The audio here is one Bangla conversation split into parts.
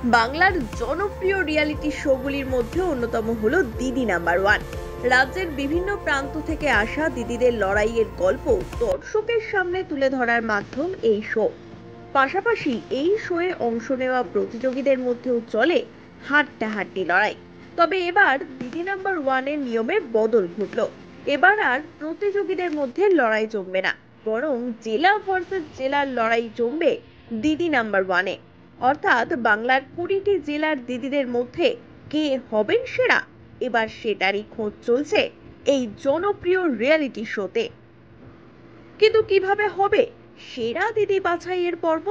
বাংলার জনপ্রিয় রিয়েলিটি শোগুলির মধ্যে অন্যতম হলো দিদি নাম্বার ওয়ান। রাজ্যের বিভিন্ন প্রান্ত থেকে আসা দিদিদের লড়াইয়ের গল্প দর্শকের সামনে তুলে ধরার মাধ্যম এই শো। পাশাপাশি এই শোয়ে অংশ নেওয়া প্রতিযোগীদের মধ্যেও চলে হাড্ডাহাড্ডি লড়াই। তবে এবার দিদি নাম্বার ওয়ানের নিয়মে বদল ঘটল। এবার আর প্রতিযোগীদের মধ্যে লড়াই জমবে না, বরং জেলা ভার্সেস জেলার লড়াই জমবে দিদি নাম্বার ওয়ানে। অর্থাৎ বাংলার 20টি জেলার দিদিদের মধ্যে কে হবেন সেরা, এবার সেটারই খোঁজ চলছে এই জনপ্রিয় রিয়েলিটি শোতে। কিন্তু কিভাবে হবে সেরা দিদি বাছাইয়ের পর্ব?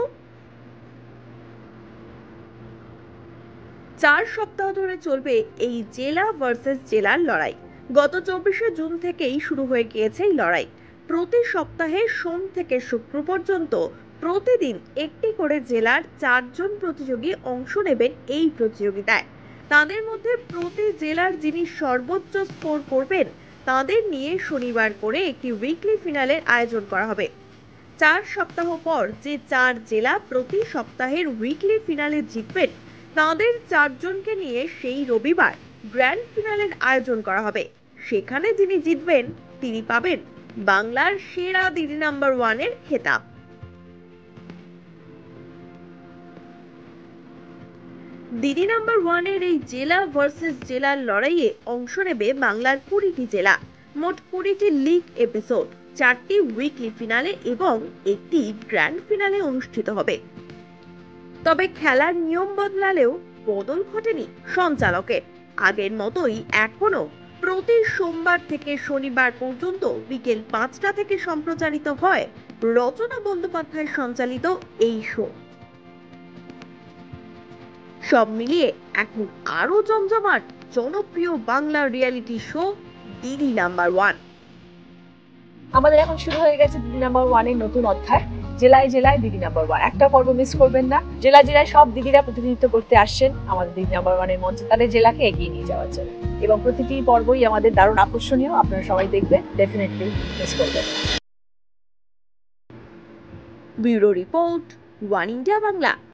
4 সপ্তাহ ধরে চলবে এই জেলা ভার্সেস জেলার লড়াই। গত 24শে জুন থেকেই শুরু হয়ে গিয়েছে এই লড়াই। প্রতি সপ্তাহে সোম থেকে শুক্র পর্যন্ত প্রতিদিন একটি করে জেলার 4জন প্রতিযোগী অংশ নেবেন এই প্রতিযোগিতায়। তাদের মধ্যে প্রতি জেলার যিনি সর্বোচ্চ স্কোর করবেন তাদের নিয়ে শনিবার করে একটি উইকলি ফিনালের আয়োজন করা হবে। 4 সপ্তাহ পর যে 4 জেলা প্রতি সপ্তাহের উইকলি ফিনালে জিতবেন তাদের 4জনকে নিয়ে সেই রবিবার গ্র্যান্ড ফিনালের আয়োজন করা হবে। সেখানে যিনি জিতবেন তিনি পাবেন বাংলার সেরা দিদি নাম্বার ওয়ানের খেতাব। দিদি নাম্বার ওয়ানের এই জেলা ভার্সেস জেলার লড়াইয়ে অংশ নেবে বাংলার 20টি জেলা। মোট 20টি লিগ এপিসোড, 4টি উইকলি ফিনালে এবং একটি গ্র্যান্ড ফিনালে অনুষ্ঠিত হবে। তবে খেলার নিয়ম বদলালেও বদল ঘটেনি সঞ্চালকের। আগের মতোই এখনো প্রতি সোমবার থেকে শনিবার পর্যন্ত বিকেল 5টা থেকে সম্প্রচারিত হয় রচনা বন্দ্যোপাধ্যায় সঞ্চালিত এই শো। সব মিলিয়ে এখন আরো জমজমাট জনপ্রিয় বাংলা রিয়েলিটি শো দিদি নাম্বার ওয়ান। আমাদের এখন শুরু হয়ে গেছে দিদি নাম্বার ওয়ানের নতুন অধ্যায়। জেলায় জেলায় দিদি নাম্বার ওয়ান, একটা পর্ব মিস করবেন না। জেলায় জেলায় সব দিদিরা প্রতিনিধিত্ব করতে আসছেন আমাদের দিদি নাম্বার ওয়ানের মঞ্চে, তাদের জেলাকে এগিয়ে নিয়ে যাওয়ার জন্য। এবং প্রতিটি পর্বই আমাদের দারুণ আকর্ষণীয়, আপনারা সবাই দেখবেন, ডেফিনেটলি মিস করবেন না। Bureau report, one India Bangla.